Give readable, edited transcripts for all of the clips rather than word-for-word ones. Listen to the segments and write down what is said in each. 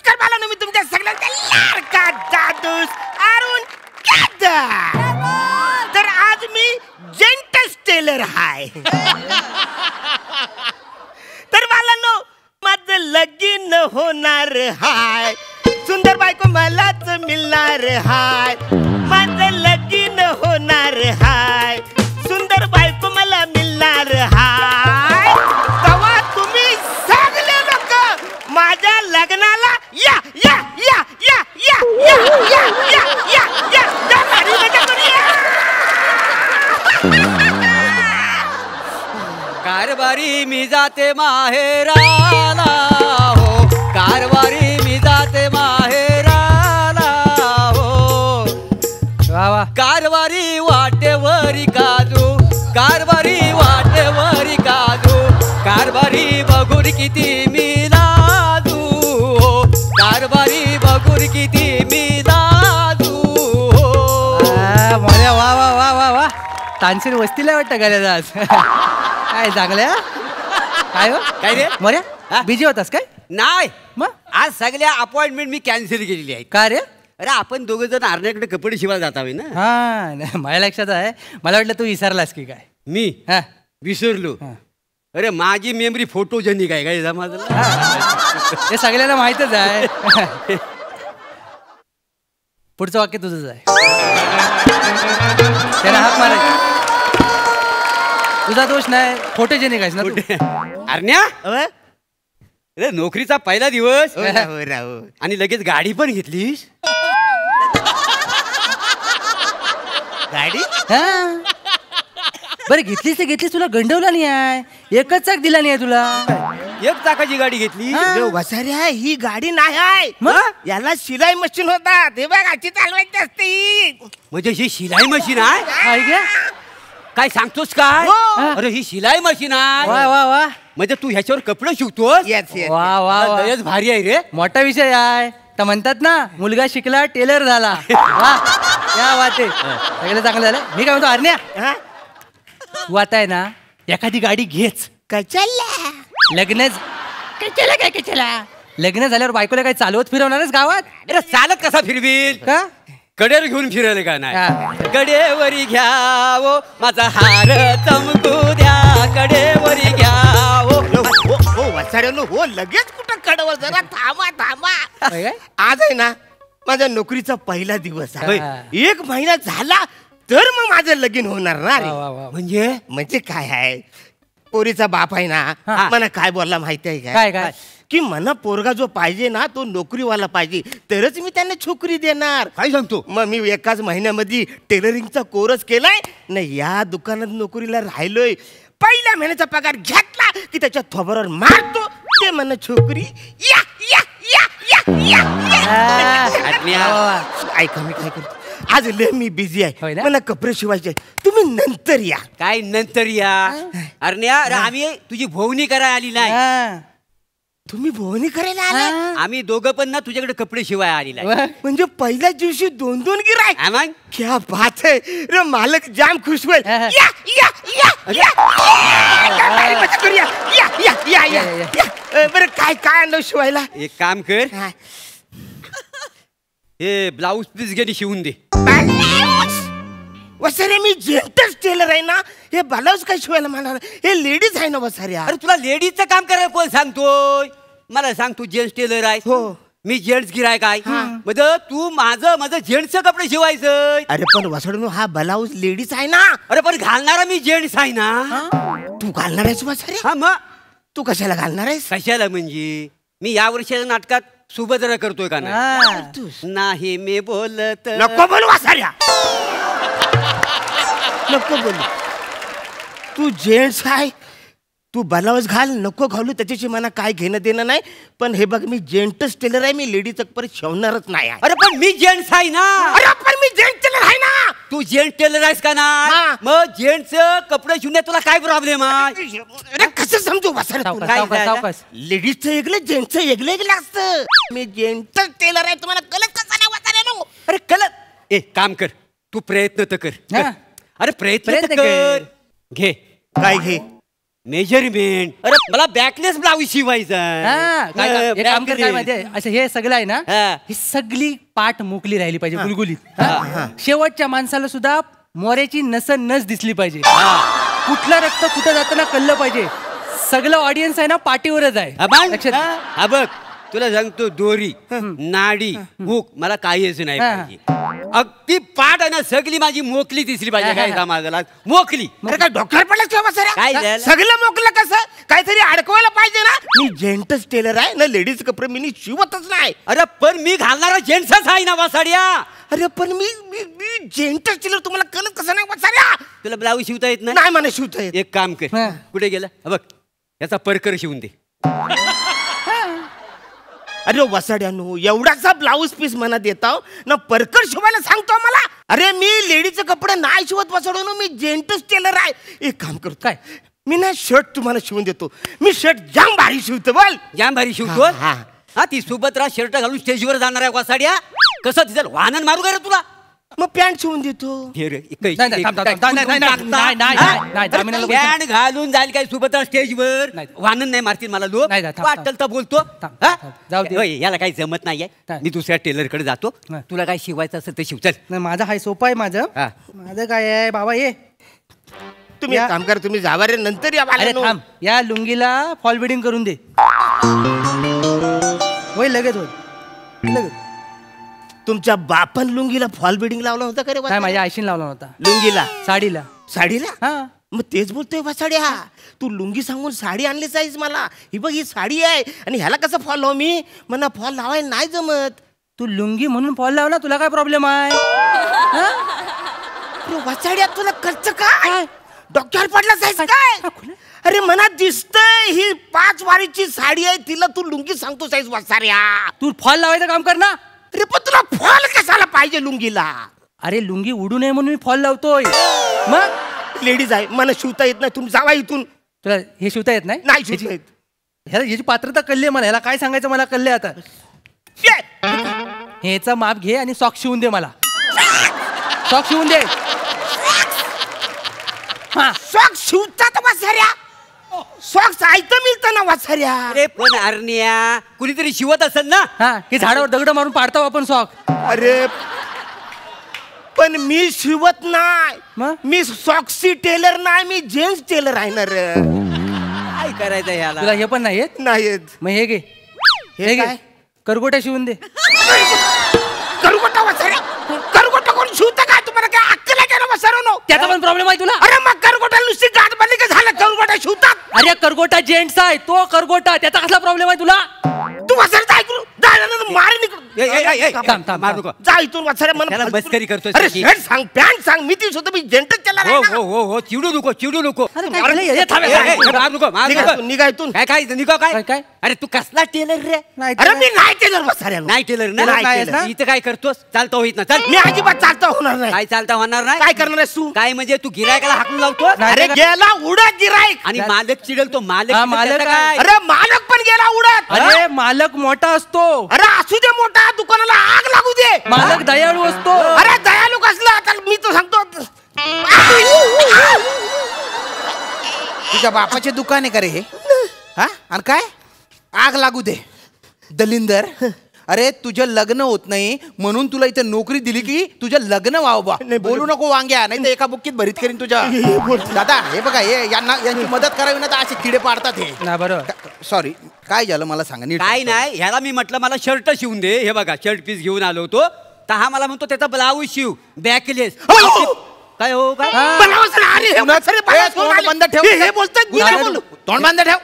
नमस्कार बालांनो, मी तुमच्या सगळ्यांचा लाडका जादूस अरुण कदम. तर आज मी जेंटस टेलर हाय. तर बालांनो, माझं लगीन होणार हाय, सुंदर बायको मलाच मिळणार हाय. माझं लगीन होणार हाय, सुंदर बायको मला मिळणार हाय. तेव्हा तुम्ही सगळे लोक माझ्या लग्नाला या या या या या या या या या या या भारी मजा करूया. कारभारी मी जाते माहेराला हो, कारभारी मी जाते माहेराला हो. वा वा. कारभारी वाटेवरी काजू, कारभारी वाटेवरी काजू, कारभारी बघून किती मी लाजू हो, कारभारी बघून किती मी लाजू हो. वा वा वा वा वा. तानसेन वस्तीला वाटतं गाण्याचा आज. काय चांगल्या काय हो काय रे मोऱ्या, बिझी होतास काय? नाही, मग आज सगळ्या अपॉइंटमेंट मी कॅन्सल केलेली आहे. का रे? अरे आपण दोघं जण आरण्याकडे कपडे शिवायला जात आहोत ना. हा नाही, माझ्या लक्षात आहे. मला वाटलं तू विसरलास की काय. मी हा विसरलो. अरे माझी मेमरी फोटोजेनिक आहे काय जमाजला. हे सगळ्यांना माहितच आहे. पुढचं वाक्य तुझंच आहे. त्याला हाक मारायचा. तुझा दोष नाही, फोटोजेनिक आहेस ना तू. अरण्या, अरे नोकरीचा पहिला दिवस राहू आणि लगेच गाडी पण घेतलीस. गाडी हा बरं घेतलीस ते घेतलीस, तुला गंडवला नाही आहे, एकच चाक दिला नाही आहे तुला. एक चाकाची गाडी घेतली. वसाऱ्या ही गाडी नाही आहे, मग? याला शिलाई मशीन होता, ते बघ अशी चालवायची असते. म्हणजे ही शिलाई मशीन आहे. आहे का? काय सांगतोस काय? हो. अरे ही शिलाई मशीन आहे. वा वा वा म्हणजे तू ह्याच्यावर कपडे शिवतोस. Yes, yes. वा वा वा. लयच भारी आहे रे. मोठा विषय आहे. तर म्हणतात ना, मुलगा शिकला टेलर झाला. वा क्या बात आहे. सगळं चांगलं झालं. मी काय म्हणतो अरण्या, हा? तू आता आहे ना एखादी गाडी घेच. कशाला? लग्नच कशाला काय कशाला, लग्न झाल्यावर बायकोला काय चालवत फिरवणारच गावात अरे चालत कसा फिरवील? का? कडेवर घेऊन फिरायला का हा. नाही? कडेवरी घ्यावो माझा हार चमकू द्या, कडेवरी घ्यावो. हो वसाऱ्यानो, हो लगेच कुठं कडवं, जरा थांबा थांबा. होय काय? आज आहे ना माझ्या नोकरीचा पहिला दिवस आहे. हा. 1 महिना झाला तर मग माझं लगीन होणार ना रे. वा, वा, वा. म्हणजे काय आहे, पोरीचा बाप आहे ना, मला काय बोलला माहिती आहे काय काय? की मला पोरगा जो पाहिजे ना तो नोकरीवाला पाहिजे, तरच मी त्यांना छोकरी देणार. काय सांगतो? मग मी एकाच महिन्यामध्ये टेलरिंगचा कोर्स केलाय ना, या दुकानात नोकरीला राहिलोय. पहिल्या महिन्याचा पगार घेतला की त्याच्या थोबरावर मारतो, ते म्हणणं छोकरी या या या या या या. ऐका मी काय करतो, आज लय मी बिझी होय आहे, ना? मला कपडे शिवायचे, तुम्ही नंतर या. काय नंतर या? अरण्या, अरे आम्ही तुझी भोवणी करायला आली नाही. हा. तुम्ही बोहणी करायला आला? आम्ही दोघं पण ना तुझ्याकडे कपडे शिवाय आली नाही. म्हणजे पहिल्याच दिवशी 2-2 गिराय. मग क्या बात है रे, मालक जाम खुश होईल. हा, हा. या या या या काय भारी मजा करूया. या या या या या. बरं काय काय आणलं शिवायला? एक काम कर, हा. हे ब्लाऊज प्लीज गेली शिवून दे. वसारे मी जेंटस टेलर आहे ना, हे ब्लाऊज काय शिवायला म्हणणार, हे लेडीज आहे ना वसाऱ्या. अरे तुला लेडीजचं काम करायला कोण सांगतोय? मला सांग, तू जेंट्स टेलर आहे. हो. मी जेंट्स गिरायक आहे. म्हणजे तू माझं जेंट्सचं कपडे शिवायचं. अरे पण वसाडून हा ब्लाऊज लेडीज आहे ना. अरे पण घालणारा मी जेंट्स आहे ना. तू घालणार आहेस वसारे? हा मग तू कशाला घालणार आहेस? कशाला म्हणजे मी या वर्षाच्या नाटकात सुभद्रा करतोय का नाही? नाही मी बोलत. नको बोलू वसाऱ्या, नको बोलू. तू जेंट्स आहे, तू ब्लाऊज घाल नको घालू, त्याच्याशी मला काय घेणं देणं नाही. पण हे बघ, मी जेंटस टेलर आहे, मी लेडीचं परत शिवणारच नाही आहे. अरे पण मी जेंट्स आहे ना. अरे पण मी जेंट्स टेलर आहे ना. तू जेंट्स टेलर आहेस का हा. नाही? मग जेंट्सचं कपडे शिवण्यात तुला काय प्रॉब्लेम आहे? अरे कसं समजू वसाऱ्या सावकाश, तुला? सावकाश, सावकाश. लेडीजचं वेगळं, जेंट्सचं वेगळं असतं. मी जेंटस टेलर आहे, तुम्हाला कळत कसं नाही वसाऱ्या नो? अरे कलत ए काम कर, तू प्रयत्न तर कर. हा. अरे प्रयत्न प्रयत्न तर कर. घे काय घे? मेजरमेंट. अरे मला बॅकलेस ब्लाऊज शिवायचा हा, एक काम कर काय माहितीये असं हे सगळं आहे ना हा. ही सगळी पाठ मोकली राहिली पाहिजे गुलगुलीत हा? शेवटच्या माणसाला सुद्धा मोऱ्याची नस दिसली पाहिजे कुठलं रक्त कुठं जाताना कळलं पाहिजे सगळं ऑडियन्स आहे ना पाठीवरच आहे लक्षात घे. हा बघ तुला सांगतो दोरी नाडी हुक मला काहीच नाही पाहिजे. अगदी पाठ आहे ना सगळी माझी मोकली दिसली पाहिजे. काय कामाला मोकली. अरे काय डॉक्टर पडला किंवा काय झालं? सगळं मोकलं कसं काहीतरी अडकवायला पाहिजे ना. मी जेंटच टेलर आहे ना लेडीज कपडे मी शिवतच नाही. अरे पण मी घालणारा जेंट्सच आहे ना वासाड्या. अरे पण मी जेंटच टेलर तुम्हाला कळत कसं नाही वाचाऱ्या. तुला ब्लाऊज शिवता येत नाही. नाही मला शिवता येत. एक काम कर हा. कुठे गेला हा बघ याचा परकर शिवून दे. अरे वसाड्यानो एवढासा ब्लाऊज पीस मनात येतो ना परकर शिवायला सांगतो मला. अरे मी लेडीचे कपडे नाही शिवत वसाड्यानो मी जेंटच टेलर आहे. एक काम करतो काय मी ना शर्ट तुम्हाला शिवून देतो. मी शर्ट जाम भारी शिवतो बोल. जाम भारी शिवतो. हा. हा ती सुभद्रा शर्ट घालून स्टेजवर जाणार आहे वासाड्या. कसं तिचं वाहन मारू का रे तुला. मग पॅन्ट शिवून देतो. नाही, थांब, नाही, जामिनाला बोलतो. पॅन्ट घालून जाईल काय सुभद्रा स्टेजवर नाही. वाहन नाही मारतील मला लोक. नाही, थांब, वाटल तर बोलतो. थांब, हा? थांब, जाऊ दे. होय, याला काही जमत नाहीये. नाही. मी दुसऱ्या टेलरकडे जातो. नाही. तुला काय शिवायचं असेल ते शिव चल. नाही माझं हाय सोपं आहे माझं हा. माझं काय आहे बाबा ये तुम्ही एक काम करा तुम्ही जावा रे नंतर या अरे बाळांनो. थांब या लुंगीला फॉल बिडिंग करून दे होय लगेच होईल लगेच तुमच्या बापन लुंगीला फॉल बिडिंग लावला होता का रे काय वासाड्या? माझ्या आईशीन लावला होता लुंगीला साडीला साडीला हा मग तेच बोलतोय वासाड्या. तू लुंगी सांगून साडी आणलीच आहेस मला. ही बघ ही साडी आहे आणि ह्याला कसं फॉल लावू मी. मला फॉल लावायला नाही जमत. तू लुंगी म्हणून फॉल लावला तुला काय प्रॉब्लेम आहे हा? अरे वासाड्या तुला खर्च काय डॉक्टर पडलाच आहेस काय. अरे मनात दिसतंय ही 5 वारीची साडी आहे तिला तू लुंगी सांगतोस आहेस वासाड्या. तू फॉल लावायचं काम कर ना अरे पण तुला फॉल कशाला पाहिजे लुंगीला. अरे लुंगी उडू नये म्हणून मी फॉल लावतोय मग लेडीज आहे मला शिवता येत नाही. तुम्ही जावा इथून. तुला हे शिवता येत नाही नाही शिवता येत. ह्याची पात्रता कळली आहे मला ह्याला काय सांगायचं मला कळले आता ये. ह्याचं माप घे आणि सॉक शिवून दे मला सॉक शिवून दे हा सॉक्स शिवतात वासाऱ्या. सॉक्स आयतं मिळतं ना वासाऱ्या. अरे पण अरण्या कुणीतरी शिवत असेल ना. हा हे झाडावर दगड मारून पाडतो आपण सॉक अरे पण मी शिवत नाही. मग? मी सॉक्सी टेलर नाही मी जेंट्स टेलर आहे ना रे. काय करायचं ह्याला. तुला हे पण नाही येत नाही येत. मग हे घे हे हे घे काय? करगोट्या शिवून दे करगोटा वासाऱ्या करगोटा कोण शिवतं काय तुम्हाला काय अक्कल आहे का ना वासाऱ्यानो. त्याचा पण प्रॉब्लेम आहे तुला अरे मग करगोटा नुसती गाठ बांधली का झालं करगोटा शिवतात. अरे करगोटा जेंट्स आहे तो करगोटा त्याचा कसला प्रॉब्लेम आहे तुला तू वासाऱ्याचं ऐकून मारी निघून ए, ए, ए, ए, थांब, थांब, मारू नको. जा इथून वासाऱ्या त्याला मला मस्करी करतोय अरे सारखी. शर्ट सांग पॅन्ट सांग मी ती स्वतः मी जेंटच टेलर हो आहे ना. हो हो हो चिडू नको चिडू नको. अरे काय केलं? हे थांब, ए, थांब. ए, ए, मारू नको, मारू निघा नको. इथून, निघा इथून. काय काय निघा काय काय, काय? अरे तू कसला टेलर रे. नाही अरे मी नाही टेलर वासाऱ्या नाही टेलर ना नाही काय टेलर. ना? इथं काय करतोस चालतो होईत ना चल. मी अजिबात चालता होणार नाही. काय चालता होणार नाही. काय करणार आहेस तू. काय म्हणजे तू गिरायकाला हाकून लावतो नाही. अरे गेला उडत गिराईक. आणि मालक चिडेल तो मालक हा, चिडेल मालक त्याचं आहे. काय. अरे मालक पण गेला उडत. अरे मालक मोठा असतो अरे असू दे मोठा दुकानाला आग लागू दे. मालक दयाळू असतो अरे दयालू कसला आता मी तो सांगतो. तुझ्या बापाचे दुकान आहे का रे हे हा आणि काय आग लागू दे दलिंदर. अरे तुझं लग्न होत नाही म्हणून तुला इथे नोकरी दिली की तुझं लग्न व्हावं बा. नाही, बोलू नको वांग्या नाही तर एका बुक्कीत भरीत करीन तुझ्या. दादा हे बघा हे यांची मदत करावी ना तर असे किडे पाडतात हे. ना बरोबर सॉरी काय झालं मला सांगा नीट. काय नाही ह्याला मी म्हटलं मला शर्ट शिवून दे. हे बघा शर्ट पीस घेऊन आलो होतो तर हा मला म्हणतो त्याचा ब्लाऊज शिव बॅकलेस. काय हो काय तोंड बंद ठेव. हे बोलतात मी नाही बोलू. तोंड बंद ठेव.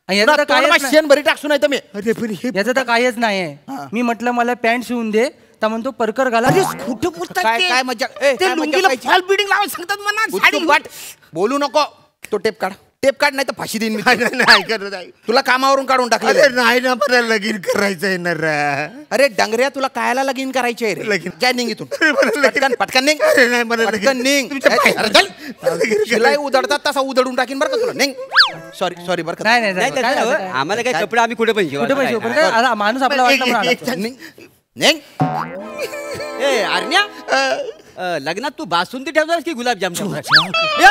याचं तर कायच नाही. शेण भरी टाकसून नाही तर मी. अरे पण हे याचं तर काहीच नाही मी म्हटलं मला पॅन्ट शिवून दे तर म्हणतो परकर घाला अरे खोटं बोलतात काय ते. काय मजा ए, ते काय मजा लुंगीला करायची? फॉल बिडिंग लावायला सांगतात म्हणा साडी बुच्चू वाट बोलू नको. तो टेप काढ नाही तर फाशी देईन मी. नाही करत आहे. तुला कामावरून काढून अरे टाकलं. नाही ना मला लगीन करायचंय ना रे. अरे डंगऱ्या तुला कायला लगीन करायचे रे. लगीन. काय निघ इथून अरे मला लगीन- पटकन पटकन निघ. अरे नाही मला पटकन लगीन- निघ. तुमच्या ए, पाया- अरे चल. लगीन शिलाई उधडतात तसा उधडून टाकीन बरं का तुला निघ. सॉरी बरं का. नाही नाही नाही काय तसं असं हो. काय? आम्हाला काय कपडे आम्ही कुठे पण शिवा. कुठे पैसे पण काय आता माणूस आपला वाटला म्हणून आला. निघ. ए अरण्या लग्नात तू बासुंदी ठेवणार की गुलाबजाम ठेवणार. ए,